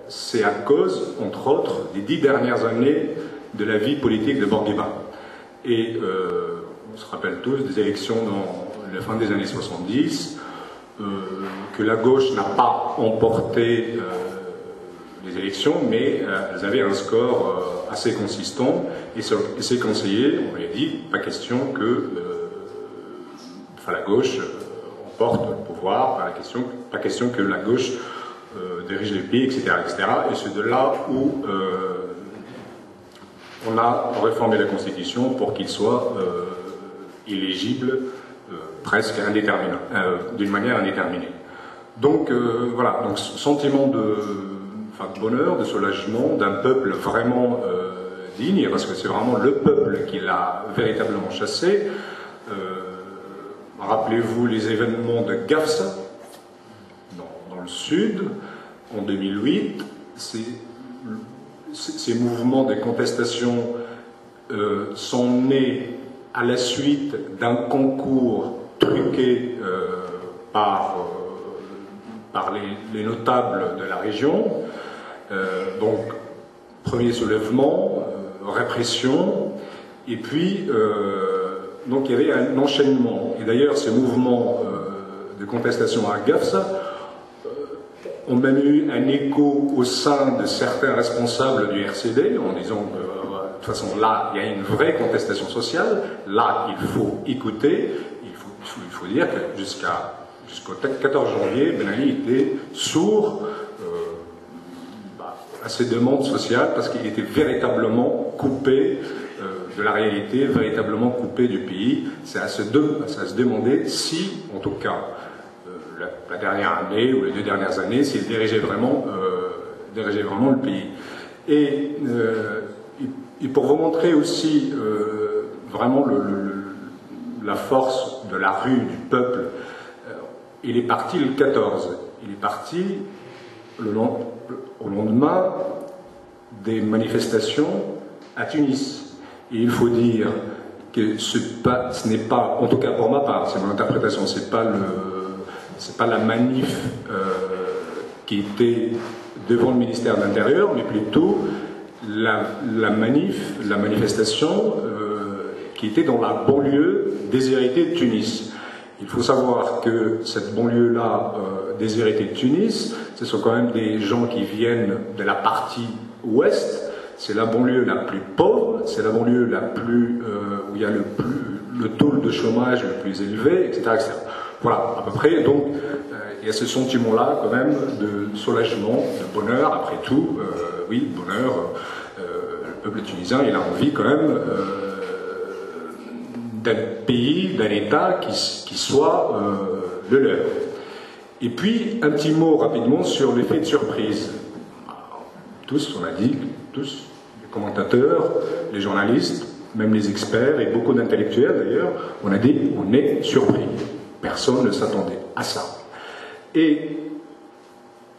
C'est à cause, entre autres, des 10 dernières années de la vie politique de Bourguiba. Et on se rappelle tous des élections dans la fin des années 70, que la gauche n'a pas emporté les élections, mais elles avaient un score assez consistant, et ses conseillers, on lui a dit, pas question que la gauche emporte le pouvoir, pas question que la gauche dirige les pays, etc., etc. Et c'est de là où on a réformé la Constitution pour qu'il soit éligible presque d'une manière indéterminée. Donc voilà, donc sentiment de bonheur, de soulagement d'un peuple vraiment digne, parce que c'est vraiment le peuple qui l'a véritablement chassé. Rappelez-vous les événements de Gafsa, dans le sud, en 2008, ces mouvements de contestation sont nés à la suite d'un concours truqué par les notables de la région. Donc, premier soulèvement, répression, et puis donc il y avait un enchaînement. Et d'ailleurs, ces mouvements de contestation à Gafsa ont même eu un écho au sein de certains responsables du RCD, en disant que de toute façon là, il y a une vraie contestation sociale, là il faut écouter, il faut dire que jusqu'au 14 janvier, Ben Ali était sourd à ces demandes sociales, parce qu'il était véritablement coupé de la réalité, véritablement coupé du pays. C'est à se demander si, en tout cas, la dernière année ou les 2 dernières années, s'il dirigeait vraiment le pays. Et pour vous montrer aussi vraiment la force de la rue, du peuple, il est parti le 14. Il est parti au lendemain des manifestations à Tunis. Et il faut dire que ce n'est pas, en tout cas pour ma part, c'est mon interprétation, c'est pas la manif qui était devant le ministère de l'Intérieur, mais plutôt la manifestation qui était dans la banlieue déshéritée de Tunis. Il faut savoir que cette banlieue-là, déshéritée de Tunis, ce sont quand même des gens qui viennent de la partie ouest. C'est la banlieue la plus pauvre, c'est la banlieue où il y a le taux de chômage le plus élevé, etc., etc. Voilà, à peu près. Donc, il y a ce sentiment-là, quand même, de soulagement, de bonheur. Après tout, oui, bonheur. Le peuple tunisien, il a envie, quand même, d'un pays, d'un État qui soit le leur. Et puis, un petit mot rapidement sur l'effet de surprise. Tous, on a dit, tous, les commentateurs, les journalistes, même les experts et beaucoup d'intellectuels d'ailleurs, on a dit on est surpris. Personne ne s'attendait à ça. Et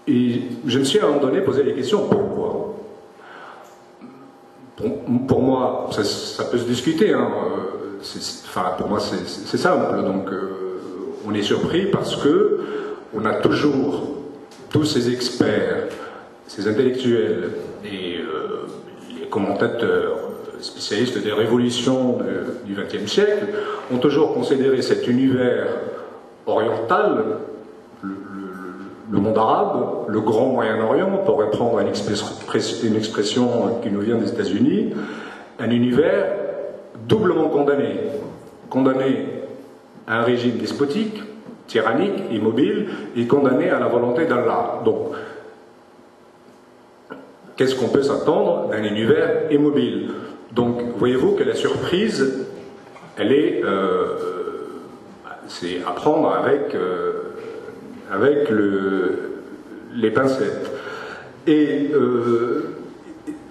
je me suis à un moment donné posé les questions pourquoi. Pour moi, ça peut se discuter. Hein. Pour moi, c'est simple. Donc, on est surpris parce que on a toujours tous ces experts, ces intellectuels et les commentateurs, spécialistes des révolutions du XXe siècle, ont toujours considéré cet univers oriental, le monde arabe, le grand Moyen-Orient, pour reprendre une expression qui nous vient des États-Unis, un univers doublement condamné. Condamné à un régime despotique, tyrannique, immobile, et condamné à la volonté d'Allah. Donc, qu'est-ce qu'on peut s'attendre d'un univers immobile? Donc, voyez-vous que la surprise, elle c'est à prendre avec les pincettes. Et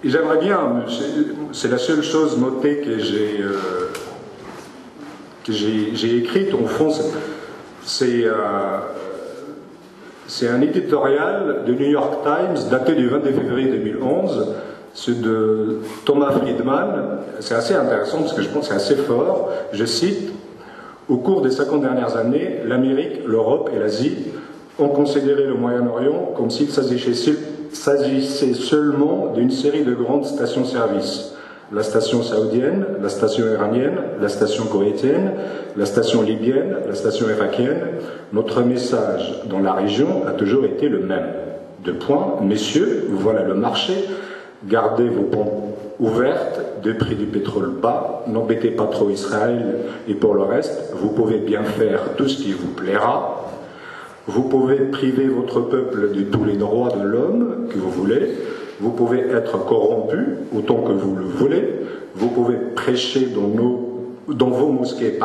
j'aimerais bien, c'est la seule chose notée que j'ai écrite, au fond, c'est un éditorial de New York Times daté du 22 février 2011, c'est de Thomas Friedman. C'est assez intéressant parce que je pense que c'est assez fort. Je cite: au cours des 50 dernières années, l'Amérique, l'Europe et l'Asie ont considéré le Moyen-Orient comme s'il s'agissait seulement d'une série de grandes stations-service. La station saoudienne, la station iranienne, la station koweïtienne, la station libyenne, la station irakienne. Notre message dans la région a toujours été le même. Deux points, messieurs, voilà le marché, gardez vos pompes ouvertes, des prix du pétrole bas, n'embêtez pas trop Israël, et pour le reste, vous pouvez bien faire tout ce qui vous plaira. Vous pouvez priver votre peuple de tous les droits de l'homme que vous voulez. Vous pouvez être corrompu autant que vous le voulez. Vous pouvez prêcher dans vos mosquées,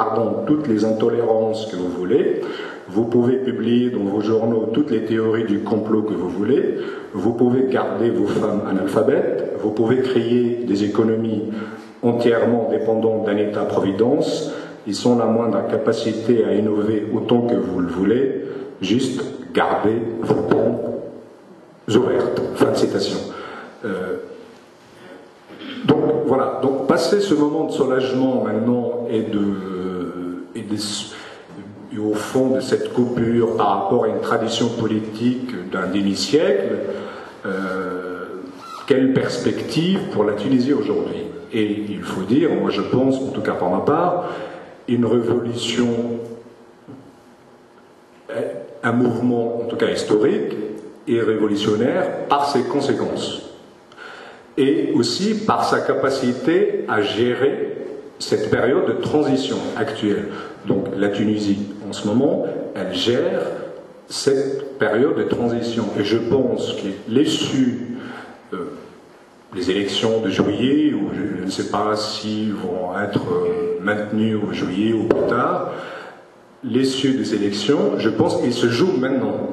toutes les intolérances que vous voulez. Vous pouvez publier dans vos journaux toutes les théories du complot que vous voulez. Vous pouvez garder vos femmes analphabètes. Vous pouvez créer des économies entièrement dépendantes d'un État-providence. Ils sont la moindre capacité à innover autant que vous le voulez. Juste gardez vos pompes ouvertes. Fin de citation. Donc voilà, donc passer ce moment de soulagement maintenant et au fond de cette coupure par rapport à une tradition politique d'un demi-siècle, quelle perspective pour la Tunisie aujourd'hui? Et il faut dire, moi je pense, en tout cas pour ma part, une révolution, un mouvement en tout cas historique et révolutionnaire par ses conséquences. Et aussi par sa capacité à gérer cette période de transition actuelle. Donc la Tunisie, en ce moment, elle gère cette période de transition. Et je pense que l'issue, les élections de juillet, ou je ne sais pas s'ils vont être maintenues au juillet ou plus tard, l'issue des élections, je pense qu'il se joue maintenant.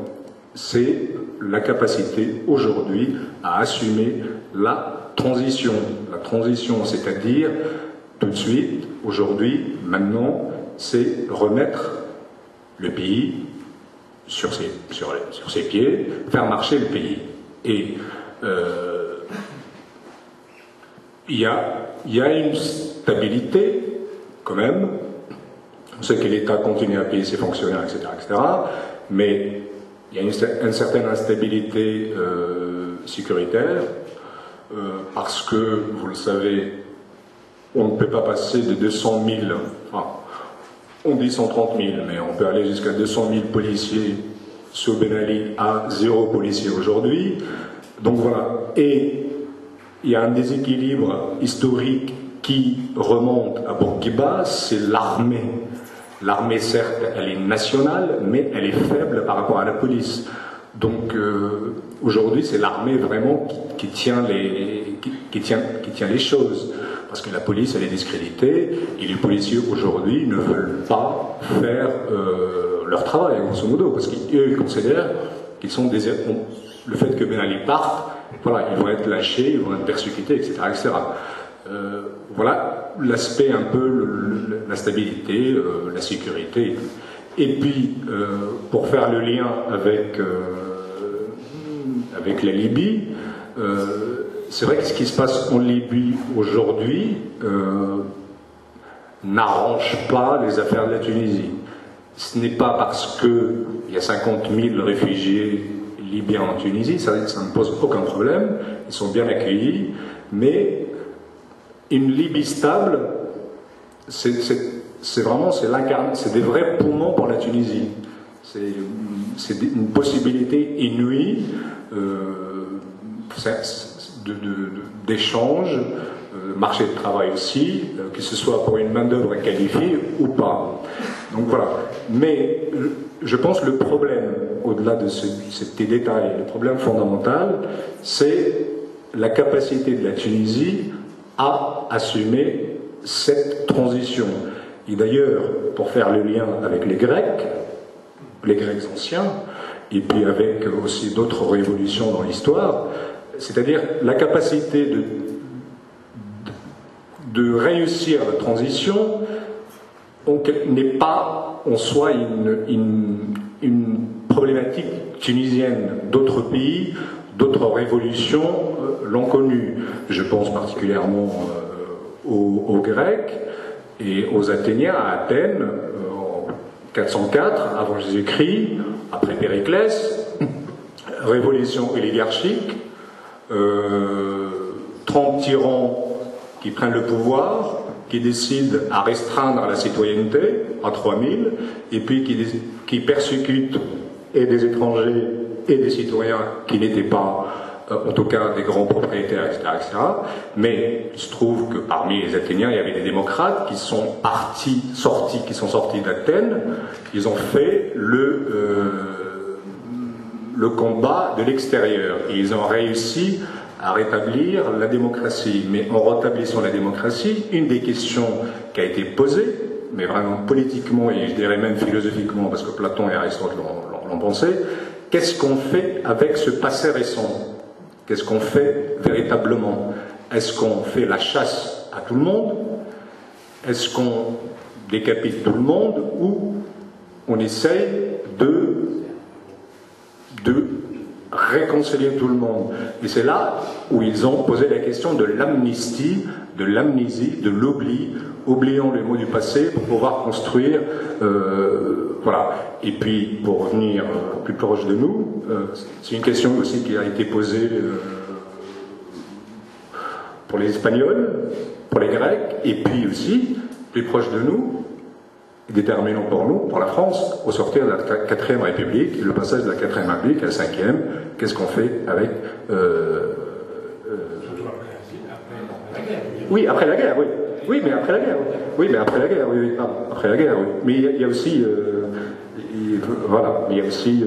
C'est la capacité aujourd'hui à assumer la transition. La transition, c'est-à-dire tout de suite, aujourd'hui, maintenant, c'est remettre le pays sur ses pieds, faire marcher le pays. Et il y a une stabilité, quand même. On sait que l'État continue à payer ses fonctionnaires, etc., etc., mais il y a une certaine instabilité sécuritaire, parce que, vous le savez, on ne peut pas passer de 200 000, enfin, on dit 130 000, mais on peut aller jusqu'à 200 000 policiers sous Ben Ali à 0 policiers aujourd'hui. Donc voilà. Et il y a un déséquilibre historique qui remonte à Bourguiba, c'est l'armée. L'armée, certes, elle est nationale, mais elle est faible par rapport à la police. Donc aujourd'hui, c'est l'armée vraiment qui tient les choses. Parce que la police, elle est discréditée, et les policiers aujourd'hui ne veulent pas faire leur travail, grosso modo, parce qu'eux, ils considèrent qu'ils sont le fait que Ben Ali parte, voilà, ils vont être lâchés, ils vont être persécutés, etc., etc. Voilà l'aspect un peu, la stabilité, la sécurité. Et puis, pour faire le lien avec la Libye, c'est vrai que ce qui se passe en Libye aujourd'hui n'arrange pas les affaires de la Tunisie. Ce n'est pas parce qu'il y a 50 000 réfugiés libyens en Tunisie, ça ne pose aucun problème, ils sont bien accueillis, mais une Libye stable, c'est des vrais poumons pour la Tunisie. C'est une possibilité inouïe d'échange, marché de travail aussi, que ce soit pour une main-d'œuvre qualifiée ou pas. Donc voilà. Mais je pense que le problème, au-delà de ces détails, le problème fondamental, c'est la capacité de la Tunisie à assumer cette transition. Et d'ailleurs, pour faire le lien avec les Grecs anciens, et puis avec aussi d'autres révolutions dans l'histoire, c'est-à-dire la capacité de réussir la transition n'est pas en soi une problématique tunisienne. D'autres pays, d'autres révolutions l'ont connue. Je pense particulièrement aux Grecs et aux Athéniens à Athènes, en 404 avant Jésus-Christ, après Périclès, révolution oligarchique, 30 tyrans qui prennent le pouvoir, qui décident à restreindre la citoyenneté à 3000, et puis qui persécutent et des étrangers et des citoyens qui n'étaient pas, en tout cas des grands propriétaires, etc., etc. Mais il se trouve que parmi les Athéniens, il y avait des démocrates qui sont sortis d'Athènes. Ils ont fait le combat de l'extérieur. Et ils ont réussi à rétablir la démocratie. Mais en rétablissant la démocratie, une des questions qui a été posée, mais vraiment politiquement et je dirais même philosophiquement, parce que Platon et Aristote l'ont pensé, qu'est-ce qu'on fait avec ce passé récent? Qu'est-ce qu'on fait véritablement? Est-ce qu'on fait la chasse à tout le monde? Est-ce qu'on décapite tout le monde? Ou on essaye de réconcilier tout le monde? Et c'est là où ils ont posé la question de l'amnistie, de l'amnésie, de l'oubli, oubliant les mots du passé pour pouvoir construire. Voilà. Et puis, pour revenir plus proche de nous, c'est une question aussi qui a été posée pour les Espagnols, pour les Grecs, et puis aussi, plus proche de nous, déterminant pour nous, pour la France, au sortir de la 4e République, le passage de la 4e République à la 5e, qu'est-ce qu'on fait avec... Oui, après la guerre, oui. Oui, mais après la guerre. Oui, mais après la guerre, oui. Ah, après la guerre, oui. Mais il y a aussi... voilà, il y a aussi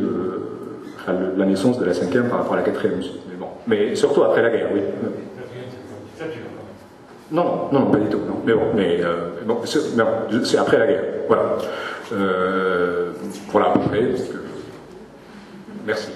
la naissance de la 5e par rapport à la 4e. Mais bon. Mais surtout après la guerre, oui. Non, pas du tout. Non. Mais bon, c'est après la guerre. Voilà. Voilà à peu près. Merci.